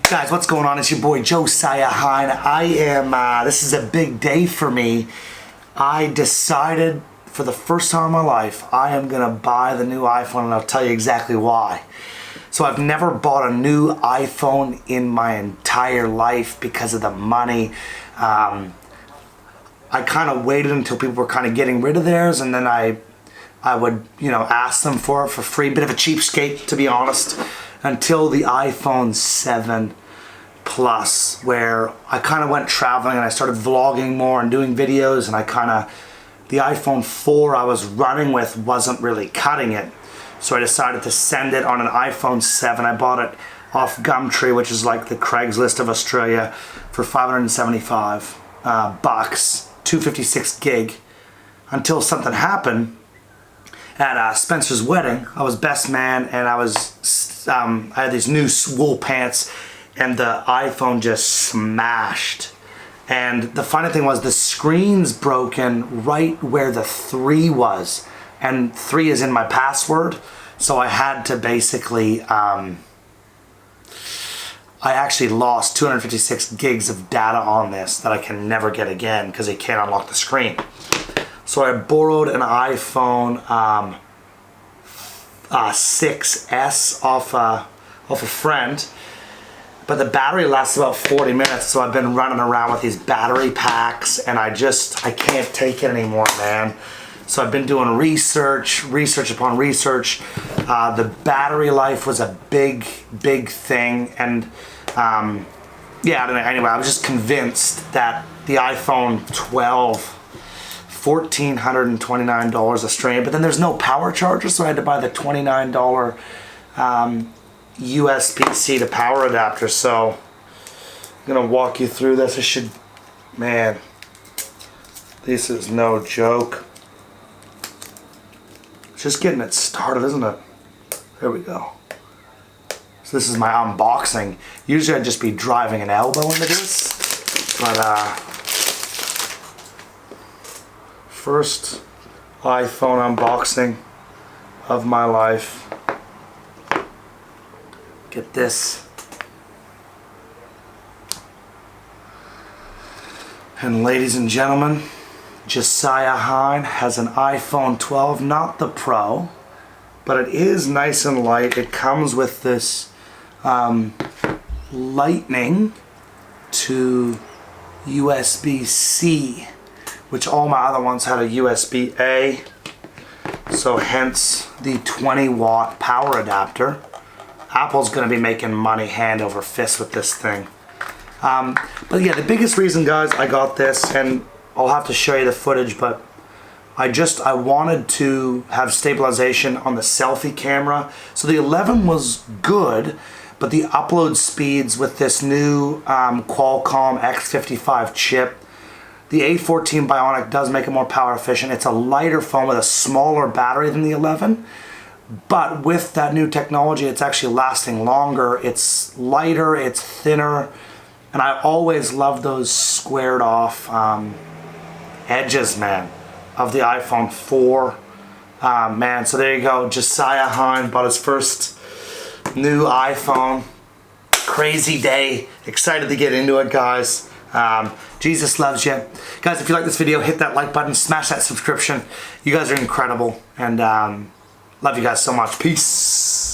Guys, what's going on? It's your boy Josiah Hine. This is a big day for me. I decided for the first time in my life, I am gonna buy the new iPhone, and I'll tell you exactly why. So I've never bought a new iPhone in my entire life because of the money. I kind of waited until people were kind of getting rid of theirs, and then I would, ask them for it for free. Bit of a cheapskate, to be honest, until the iPhone 7 Plus, where I kind of went traveling and I started vlogging more and doing videos, and the iPhone 4 I was running with wasn't really cutting it. So I decided to send it on an iPhone 7. I bought it off Gumtree, which is like the Craigslist of Australia, for 575 bucks, 256 gig, until something happened at Spencer's wedding. I was best man, and I had these new wool pants, and the iPhone just smashed. And the funny thing was, the screen's broken right where the 3 was, and 3 is in my password. So I had to basically, I actually lost 256 gigs of data on this that I can never get again because it can't unlock the screen. So I borrowed an iPhone 6S off a friend, but the battery lasts about 40 minutes, so I've been running around with these battery packs, and I can't take it anymore, man. So I've been doing research upon research. The battery life was a big thing, and anyway, I was just convinced that the iPhone 12, $1,429 Australian, but then there's no power charger, so I had to buy the $29 USB-C to power adapter. So I'm gonna walk you through this. This is no joke. Just getting it started, isn't it? There we go. So this is my unboxing. Usually I'd just be driving an elbow into this, but first iPhone unboxing of my life. Get this. And ladies and gentlemen, Josiah Hine has an iPhone 12, not the Pro, but it is nice and light. It comes with this Lightning to USB-C, which all my other ones had a USB-A, so hence the 20-watt power adapter. Apple's going to be making money hand over fist with this thing. But yeah, the biggest reason, guys, I got this, and I'll have to show you the footage, but I wanted to have stabilization on the selfie camera. So the 11 was good, but the upload speeds with this new Qualcomm X55 chip, the A14 Bionic does make it more power efficient. It's a lighter phone with a smaller battery than the 11. But with that new technology, it's actually lasting longer. It's lighter, it's thinner, and I always love those squared off edges, man, of the iPhone 4. Man, so there you go. Josiah Hine bought his first new iPhone. Crazy day. Excited to get into it, guys. Jesus loves you. Guys, if you like this video, hit that like button, smash that subscription. You guys are incredible, and love you guys so much. Peace.